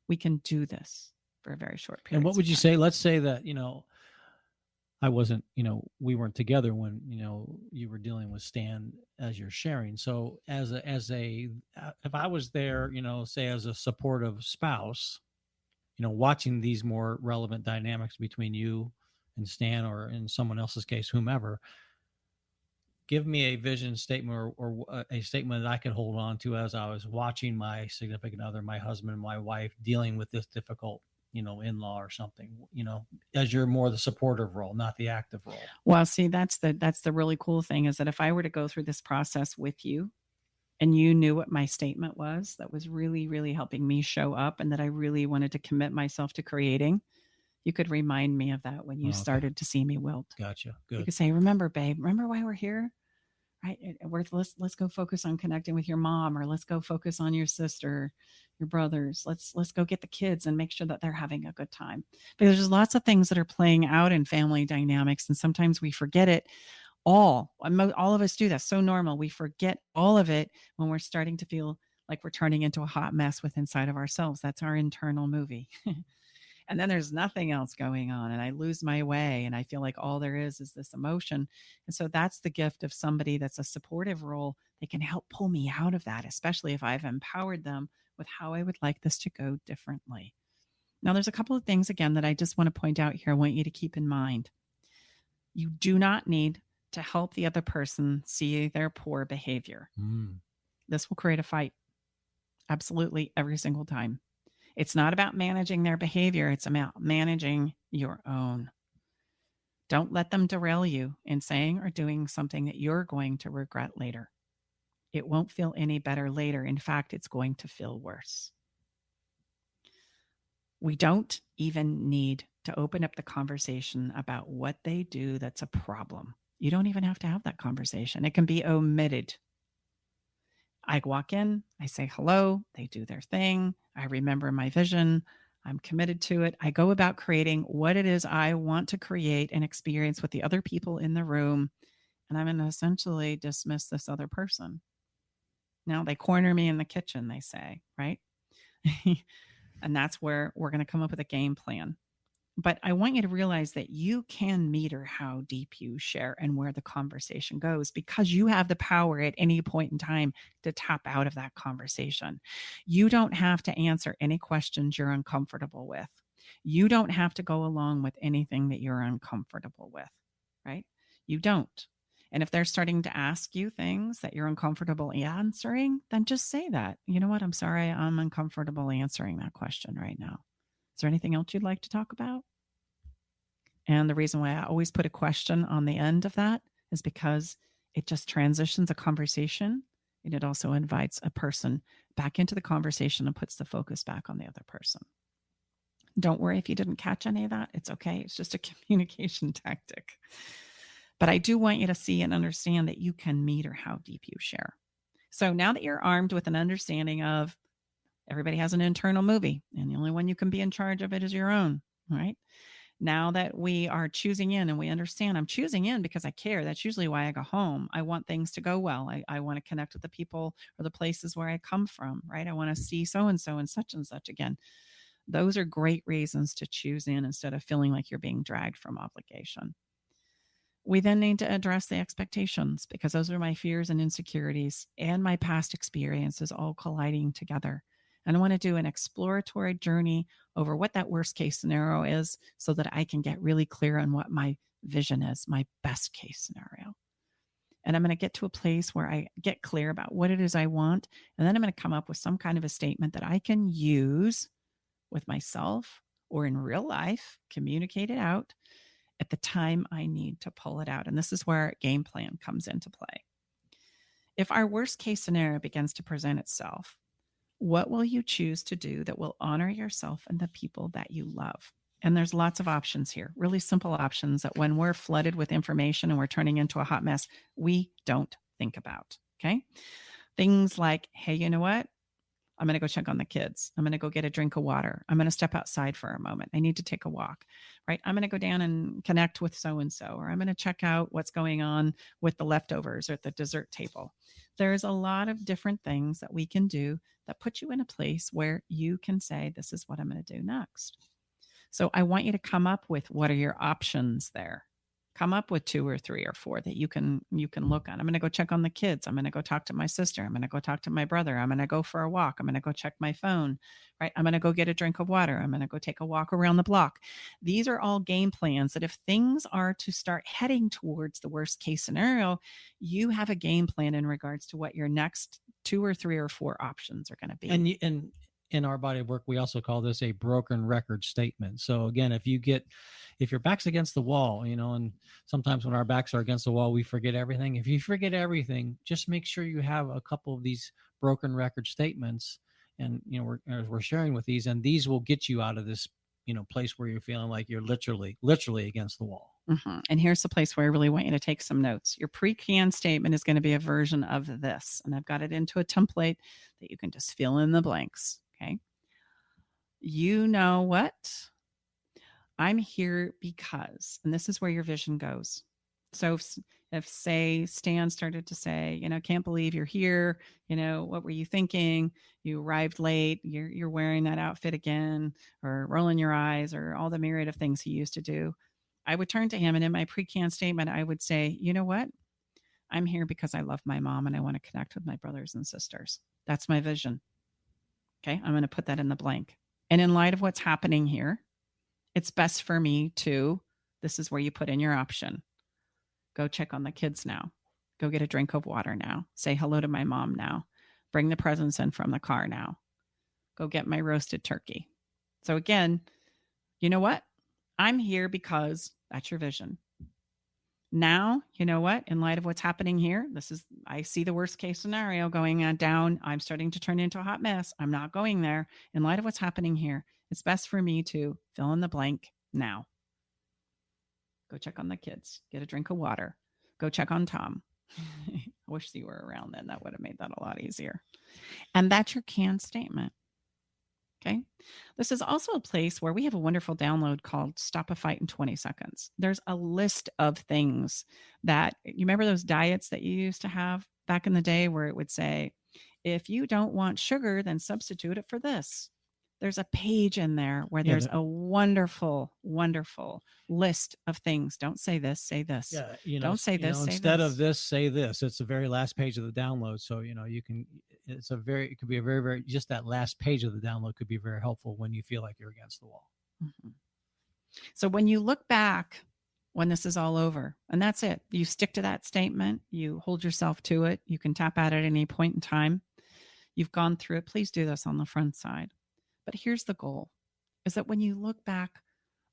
We can do this for a very short period. And what would you say? Let's say that, I wasn't, we weren't together when, you were dealing with Stan as you're sharing. So if I was there, say as a supportive spouse, watching these more relevant dynamics between you and Stan, or in someone else's case, whomever, give me a vision statement or a statement that I could hold on to as I was watching my significant other, my husband, my wife, dealing with this difficult, in-law or something, as you're more the supportive role, not the active role. Well, see, that's the really cool thing, is that if I were to go through this process with you and you knew what my statement was, that was really, really helping me show up and that I really wanted to commit myself to creating, you could remind me of that when you started to see me wilt. Gotcha. Good. You could say, remember, babe, remember why we're here? Right? Let's go focus on connecting with your mom, or let's go focus on your sister, your brothers. Let's go get the kids and make sure that they're having a good time. Because there's lots of things that are playing out in family dynamics, and sometimes we forget it all. All of us do that. So normal. We forget all of it when we're starting to feel like we're turning into a hot mess with inside of ourselves. That's our internal movie. And then there's nothing else going on, and I lose my way, and I feel like all there is this emotion. And so that's the gift of somebody that's a supportive role. They can help pull me out of that, especially if I've empowered them with how I would like this to go differently. Now, there's a couple of things, again, that I just want to point out here. I want you to keep in mind. You do not need to help the other person see their poor behavior. This will create a fight. Absolutely, every single time. It's not about managing their behavior. It's about managing your own. Don't let them derail you in saying or doing something that you're going to regret later. It won't feel any better later. In fact, it's going to feel worse. We don't even need to open up the conversation about what they do that's a problem. You don't even have to have that conversation. It can be omitted. I walk in, I say hello, they do their thing. I remember my vision. I'm committed to it. I go about creating what it is I want to create and experience with the other people in the room. And I'm going to essentially dismiss this other person. Now they corner me in the kitchen, they say, right? And that's where we're going to come up with a game plan. But I want you to realize that you can meter how deep you share and where the conversation goes, because you have the power at any point in time to tap out of that conversation. You don't have to answer any questions you're uncomfortable with. You don't have to go along with anything that you're uncomfortable with, right? You don't. And if they're starting to ask you things that you're uncomfortable answering, then just say that. You know what? I'm sorry, I'm uncomfortable answering that question right now. Is there anything else you'd like to talk about? And the reason why I always put a question on the end of that is because it just transitions a conversation, and it also invites a person back into the conversation and puts the focus back on the other person. Don't worry if you didn't catch any of that. It's okay. It's just a communication tactic. But I do want you to see and understand that you can meter how deep you share. So now that you're armed with an understanding of everybody has an internal movie, and the only one you can be in charge of it is your own, right? Now that we are choosing in and we understand I'm choosing in because I care. That's usually why I go home. I want things to go well. I want to connect with the people or the places where I come from, right? I want to see so-and-so and such again. Those are great reasons to choose in instead of feeling like you're being dragged from obligation. We then need to address the expectations because those are my fears and insecurities and my past experiences all colliding together. And I want to do an exploratory journey over what that worst case scenario is so that I can get really clear on what my vision is, my best case scenario. And I'm going to get to a place where I get clear about what it is I want. And then I'm going to come up with some kind of a statement that I can use with myself or in real life, communicate it out at the time I need to pull it out. And this is where game plan comes into play. If our worst case scenario begins to present itself, what will you choose to do that will honor yourself and the people that you love? And there's lots of options here, really simple options that when we're flooded with information and we're turning into a hot mess, we don't think about, okay? Things like, hey, you know what? I'm going to go check on the kids. I'm going to go get a drink of water. I'm going to step outside for a moment. I need to take a walk, right? I'm going to go down and connect with so-and-so, or I'm going to check out what's going on with the leftovers or at the dessert table. There's a lot of different things that we can do that put you in a place where you can say, this is what I'm going to do next. So I want you to come up with what are your options there. Come up with 2 or 3 or 4 that you can look at. I'm going to go check on the kids. I'm going to go talk to my sister. I'm going to go talk to my brother. I'm going to go for a walk. I'm going to go check my phone, right? I'm going to go get a drink of water. I'm going to go take a walk around the block. These are all game plans that if things are to start heading towards the worst case scenario, you have a game plan in regards to what your next 2 or 3 or 4 options are going to be. And in our body of work, we also call this a broken record statement. So again, if your back's against the wall, and sometimes when our backs are against the wall, we forget everything. If you forget everything, just make sure you have a couple of these broken record statements, and we're sharing with these, and these will get you out of this place where you're feeling like you're literally against the wall. Mm-hmm. And here's the place where I really want you to take some notes. Your pre-canned statement is going to be a version of this, and I've got it into a template that you can just fill in the blanks. Okay. You know what? I'm here because, and this is where your vision goes. So if say Stan started to say, can't believe you're here. What were you thinking? You arrived late. You're wearing that outfit again, or rolling your eyes, or all the myriad of things he used to do. I would turn to him, and in my pre-canned statement, I would say, you know what? I'm here because I love my mom and I want to connect with my brothers and sisters. That's my vision. Okay. I'm going to put that in the blank. And in light of what's happening here, it's best for me to, this is where you put in your option. Go check on the kids now. Go get a drink of water now. Say hello to my mom now. Bring the presents in from the car now. Go get my roasted turkey. So again, you know what? I'm here because that's your vision. Now, you know what? In light of what's happening here, I see the worst case scenario going down. I'm starting to turn into a hot mess. I'm not going there. In light of what's happening here, it's best for me to fill in the blank now. Go check on the kids. Get a drink of water. Go check on Tom. I wish you were around then. That would have made that a lot easier. And that's your canned statement. Okay. This is also a place where we have a wonderful download called Stop a Fight in 20 Seconds. There's a list of things that you remember those diets that you used to have back in the day where it would say, if you don't want sugar, then substitute it for this. There's a page in there where there's a wonderful, wonderful list of things. Don't say this, say this. Yeah, don't say this. Say instead this. of this, say this. It's the very last page of the download. So it could be a very, very, just that last page of the download could be very helpful when you feel like you're against the wall. Mm-hmm. So when you look back, when this is all over, and that's it, you stick to that statement, you hold yourself to it. You can tap out at any point in time. You've gone through it. Please do this on the front side. But here's the goal. is that when you look back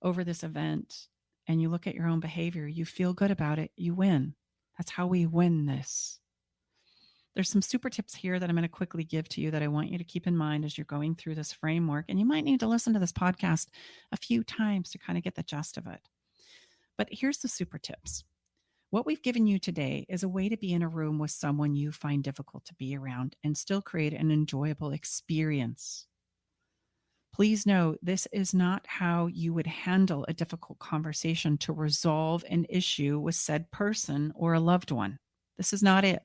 over this event and you look at your own behavior, you feel good about it, you win. That's how we win this. There's some super tips here that I'm going to quickly give to you that I want you to keep in mind as you're going through this framework. And you might need to listen to this podcast a few times to kind of get the gist of it. But here's the super tips. What we've given you today is a way to be in a room with someone you find difficult to be around and still create an enjoyable experience. Please know this is not how you would handle a difficult conversation to resolve an issue with said person or a loved one. This is not it.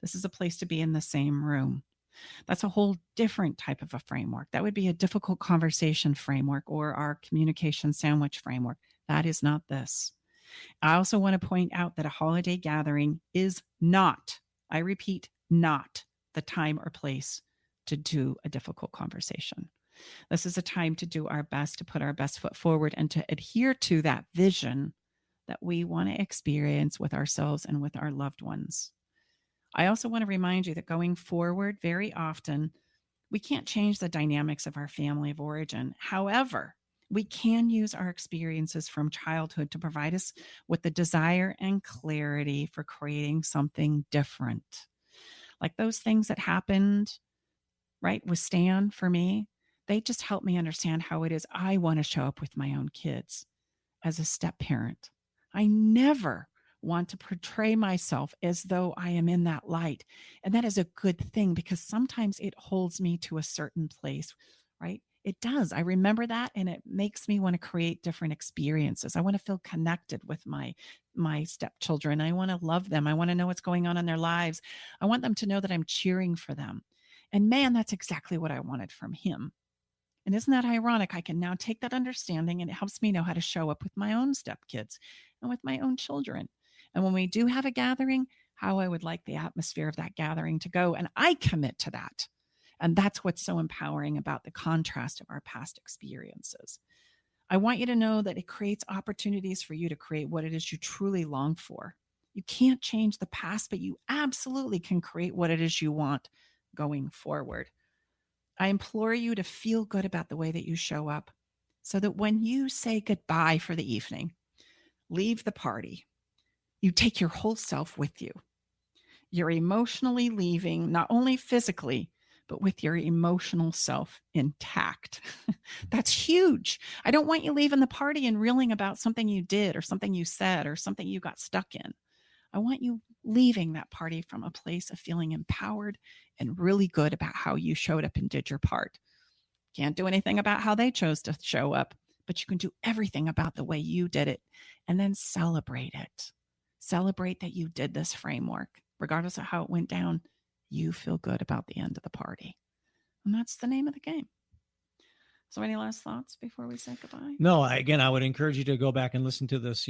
This is a place to be in the same room. That's a whole different type of a framework. That would be a difficult conversation framework or our communication sandwich framework. That is not this. I also want to point out that a holiday gathering is not, I repeat, not the time or place to do a difficult conversation. This is a time to do our best, to put our best foot forward and to adhere to that vision that we want to experience with ourselves and with our loved ones. I also want to remind you that going forward, very often, we can't change the dynamics of our family of origin. However, we can use our experiences from childhood to provide us with the desire and clarity for creating something different. Like those things that happened, right, with Stan for me, they just helped me understand how it is I want to show up with my own kids as a step parent. I never want to portray myself as though I am in that light. And that is a good thing because sometimes it holds me to a certain place, right? It does. I remember that and it makes me want to create different experiences. I want to feel connected with my stepchildren. I want to love them. I want to know what's going on in their lives. I want them to know that I'm cheering for them. And man, that's exactly what I wanted from him. And isn't that ironic? I can now take that understanding and it helps me know how to show up with my own stepkids and with my own children. And when we do have a gathering, how I would like the atmosphere of that gathering to go. And I commit to that. And that's what's so empowering about the contrast of our past experiences. I want you to know that it creates opportunities for you to create what it is you truly long for. You can't change the past, but you absolutely can create what it is you want going forward. I implore you to feel good about the way that you show up so that when you say goodbye for the evening, leave the party, you take your whole self with you. You're emotionally leaving, not only physically, but with your emotional self intact. That's huge. I don't want you leaving the party and reeling about something you did or something you said or something you got stuck in. I want you leaving that party from a place of feeling empowered and really good about how you showed up and did your part. Can't do anything about how they chose to show up, but you can do everything about the way you did it and then celebrate it. Celebrate that you did this framework. Regardless of how it went down, you feel good about the end of the party. And that's the name of the game. So any last thoughts before we say goodbye? No, I would encourage you to go back and listen to this.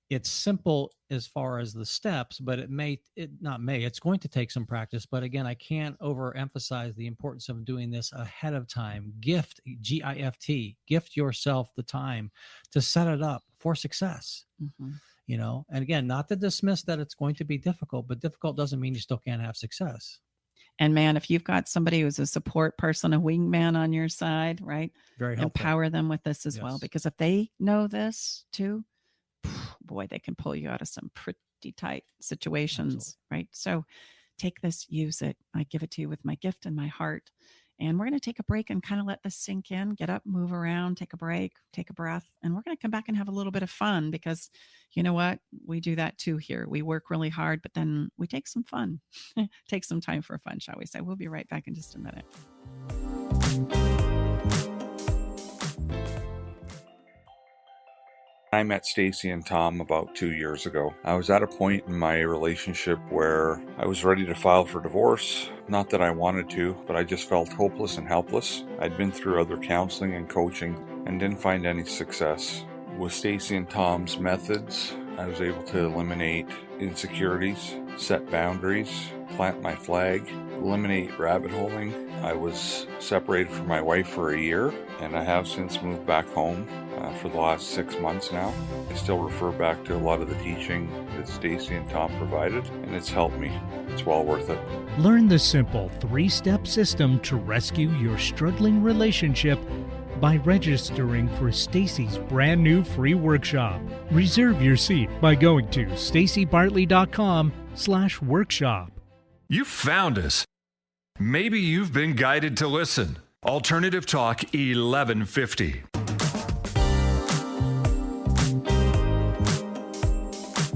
It's simple as far as the steps, but it's going to take some practice. But again, I can't overemphasize the importance of doing this ahead of time. Gift, G-I-F-T, gift yourself the time to set it up for success. Mm-hmm. And again, not to dismiss that it's going to be difficult, but difficult doesn't mean you still can't have success. And man, if you've got somebody who's a support person, a wingman on your side, right? Very helpful. Empower them with this as well, because if they know this too, boy, they can pull you out of some pretty tight situations. Absolutely. Right? So take this, use it. I give it to you with my gift and my heart. And we're going to take a break and kind of let this sink in, get up, move around, take a break, take a breath. And we're going to come back and have a little bit of fun because you know what? We do that too here. We work really hard, but then we take some fun, take some time for fun, shall we say. We'll be right back in just a minute. I met Stacy and Tom about 2 years ago. I was at a point in my relationship where I was ready to file for divorce. Not that I wanted to, but I just felt hopeless and helpless. I'd been through other counseling and coaching and didn't find any success. With Stacy and Tom's methods, I was able to eliminate insecurities set boundaries, plant my flag, eliminate rabbit holing. I was separated from my wife for a year, and I have since moved back home for the last 6 months now. I still refer back to a lot of the teaching that Stacy and Tom provided, and it's helped me. It's well worth it. Learn the simple 3-step system to rescue your struggling relationship by registering for Stacy's brand new free workshop. Reserve your seat by going to stacybartley.com/workshop. You found us. Maybe you've been guided to listen. Alternative Talk 1150.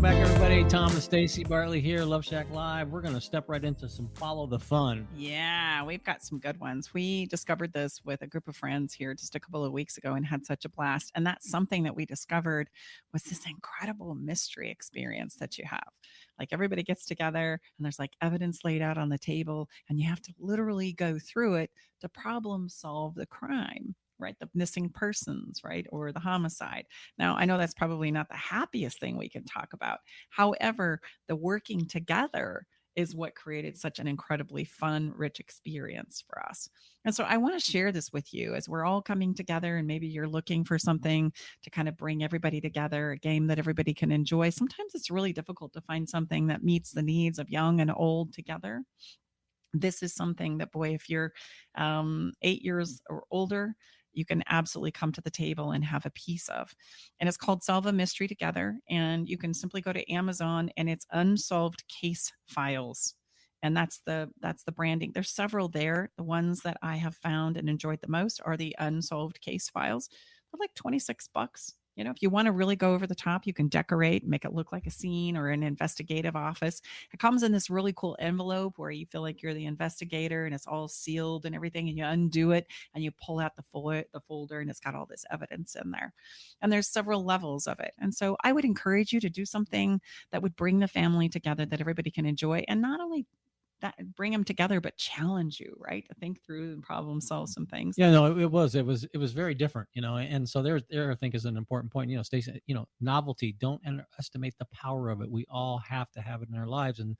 Welcome back, everybody. Tom and Stacy Bartley here, Love Shack Live. We're going to step right into some Follow the Fun. Yeah, we've got some good ones. We discovered this with a group of friends here just a couple of weeks ago and had such a blast. And that's something that we discovered was this incredible mystery experience that you have. Like everybody gets together and there's like evidence laid out on the table and you have to literally go through it to problem solve the crime. Right? The missing persons, right? Or the homicide. Now, I know that's probably not the happiest thing we can talk about. However, the working together is what created such an incredibly fun, rich experience for us. And so I want to share this with you as we're all coming together and maybe you're looking for something to kind of bring everybody together, a game that everybody can enjoy. Sometimes it's really difficult to find something that meets the needs of young and old together. This is something that, boy, if you're 8 years or older, you can absolutely come to the table and have a piece of. And it's called Solve a Mystery Together. And you can simply go to Amazon and it's Unsolved Case Files. And that's the branding. There's several there. The ones that I have found and enjoyed the most are the Unsolved Case Files. They're like $26. You know, if you want to really go over the top, you can decorate, make it look like a scene or an investigative office. It comes in this really cool envelope where you feel like you're the investigator and it's all sealed and everything. And you undo it and you pull out the folder and it's got all this evidence in there. And there's several levels of it. And so I would encourage you to do something that would bring the family together that everybody can enjoy. And not only that, bring them together, but challenge you, right? To think through and problem solve some things. Yeah, no, it was very different, you know, and so there I think is an important point, you know, Stacey, you know, novelty, don't underestimate the power of it. We all have to have it in our lives. And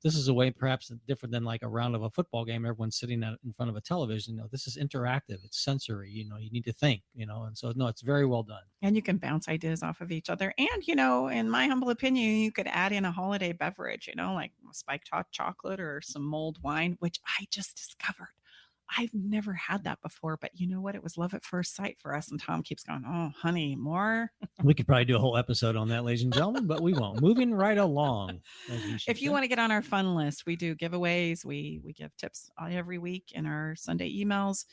this is a way perhaps different than like a round of a football game. Everyone's sitting in front of a television. You know, this is interactive. It's sensory, you know, you need to think, you know, and so, no, it's very well done. And you can bounce ideas off of each other. And, you know, in my humble opinion, you could add in a holiday beverage, you know, like spiked hot chocolate or some mulled wine, which I just discovered. I've never had that before, but you know what? It was love at first sight for us. And Tom keeps going, oh, honey, more. We could probably do a whole episode on that, ladies and gentlemen, but we won't. Moving right along. If you want to get on our fun list, we do giveaways. We give tips every week in our Sunday emails,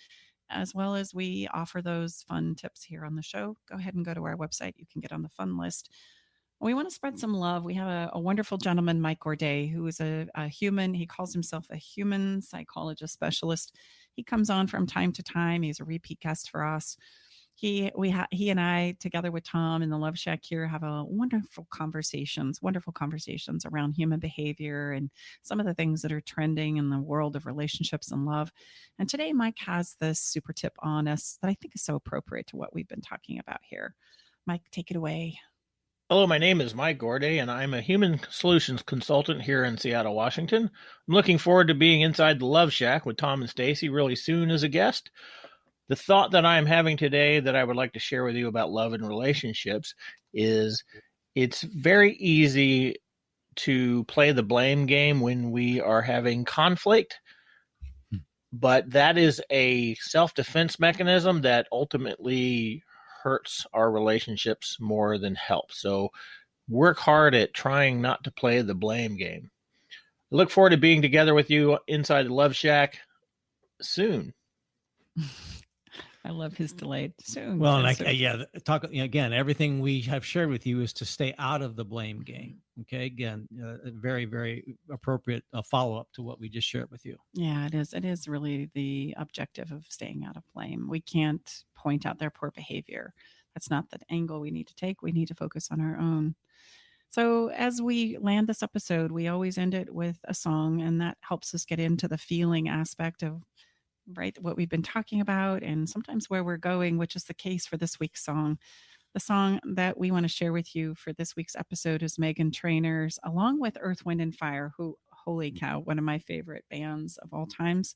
as well as we offer those fun tips here on the show. Go ahead and go to our website. You can get on the fun list. We want to spread some love. We have a wonderful gentleman, Mike Gourdet, who is a human. He calls himself a human psychologist specialist. He comes on from time to time. He's a repeat guest for us. He and I, together with Tom in the Love Shack here, have a wonderful conversations around human behavior and some of the things that are trending in the world of relationships and love. And today, Mike has this super tip on us that I think is so appropriate to what we've been talking about here. Mike, take it away. Hello, my name is Mike Gourdet, and I'm a human solutions consultant here in Seattle, Washington. I'm looking forward to being inside the Love Shack with Tom and Stacy really soon as a guest. The thought that I'm having today that I would like to share with you about love and relationships is it's very easy to play the blame game when we are having conflict, but that is a self-defense mechanism that ultimately hurts our relationships more than helps. So work hard at trying not to play the blame game. I look forward to being together with you inside the Love Shack soon. I love his delayed soon. Well, talk again. Everything we have shared with you is to stay out of the blame game. Okay, again, a very, very appropriate follow-up to what we just shared with you. Yeah, it is. It is really the objective of staying out of blame. We can't point out their poor behavior. That's not the angle we need to take. We need to focus on our own. So as we land this episode, we always end it with a song, and that helps us get into the feeling aspect of right what we've been talking about and sometimes where we're going, which is the case for this week's song. The song that we want to share with you for this week's episode is Meghan Trainor's, along with Earth, Wind, and Fire, who, holy cow, one of my favorite bands of all times.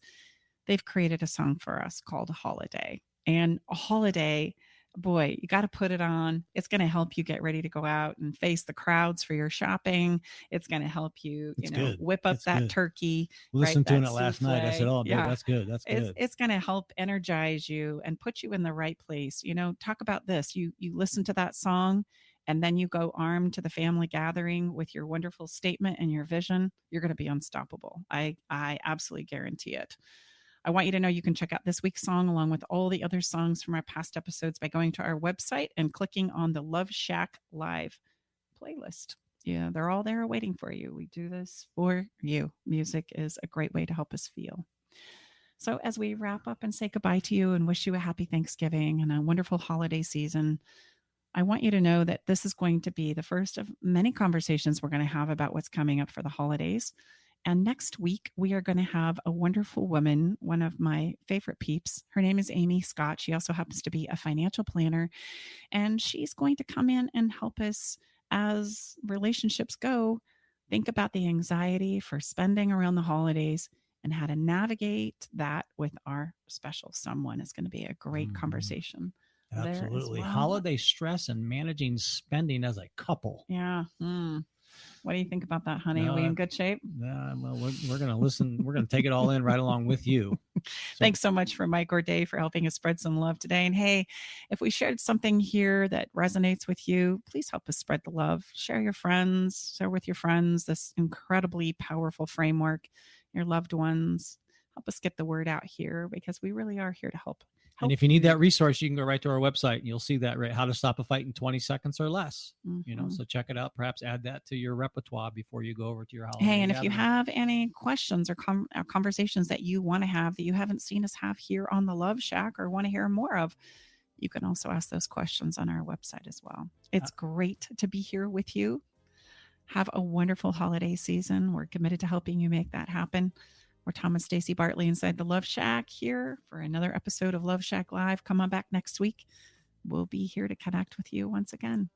They've created a song for us called Holiday. And a holiday, boy, you got to put it on. It's going to help you get ready to go out and face the crowds for your shopping. It's going to help you, whip up that turkey. Listen to it last night. I said, "Oh, yeah, that's good. That's good." It's going to help energize you and put you in the right place. Talk about this. You listen to that song, and then you go armed to the family gathering with your wonderful statement and your vision. You're going to be unstoppable. I absolutely guarantee it. I want you to know you can check out this week's song along with all the other songs from our past episodes by going to our website and clicking on the Love Shack Live playlist. Yeah, they're all there waiting for you. We do this for you. Music is a great way to help us feel. So as we wrap up and say goodbye to you and wish you a happy Thanksgiving and a wonderful holiday season, I want you to know that this is going to be the first of many conversations we're going to have about what's coming up for the holidays. And next week, we are going to have a wonderful woman, one of my favorite peeps. Her name is Amy Scott. She also happens to be a financial planner. And she's going to come in and help us as relationships go, think about the anxiety for spending around the holidays and how to navigate that with our special someone. It's going to be a great conversation. Absolutely. Holiday stress and managing spending as a couple. Yeah. What do you think about that, honey? Are we in good shape? Well, we're going to listen. We're going to take it all in right along with you. Thanks so much for Mike Gorday for helping us spread some love today. And hey, if we shared something here that resonates with you, please help us spread the love. Share with your friends this incredibly powerful framework, your loved ones. Help us get the word out here because we really are here to help. And if you need that resource, you can go right to our website and you'll see that, right? How to stop a fight in 20 seconds or less. So check it out. Perhaps add that to your repertoire before you go over to your holiday. Hey, and if you have any questions or conversations that you want to have that you haven't seen us have here on the Love Shack or want to hear more of, you can also ask those questions on our website as well. It's great to be here with you. Have a wonderful holiday season. We're committed to helping you make that happen. We're Tom and Stacey Bartley inside the Love Shack here for another episode of Love Shack Live. Come on back next week. We'll be here to connect with you once again.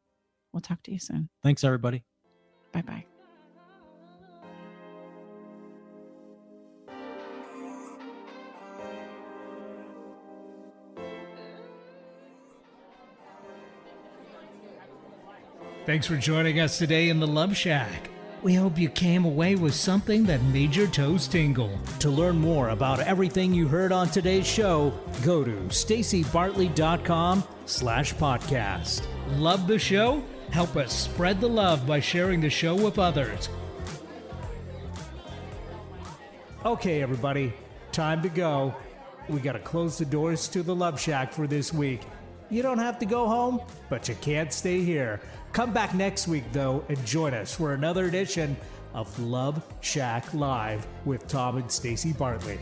We'll talk to you soon. Thanks, everybody. Bye-bye. Thanks for joining us today in the Love Shack. We hope you came away with something that made your toes tingle. To learn more about everything you heard on today's show, go to staceybartley.com/podcast. Love the show? Help us spread the love by sharing the show with others. Okay, everybody, time to go. We gotta close the doors to the Love Shack for this week. You don't have to go home, but you can't stay here. Come back next week, though, and join us for another edition of Love Shack Live with Tom and Stacey Bartley.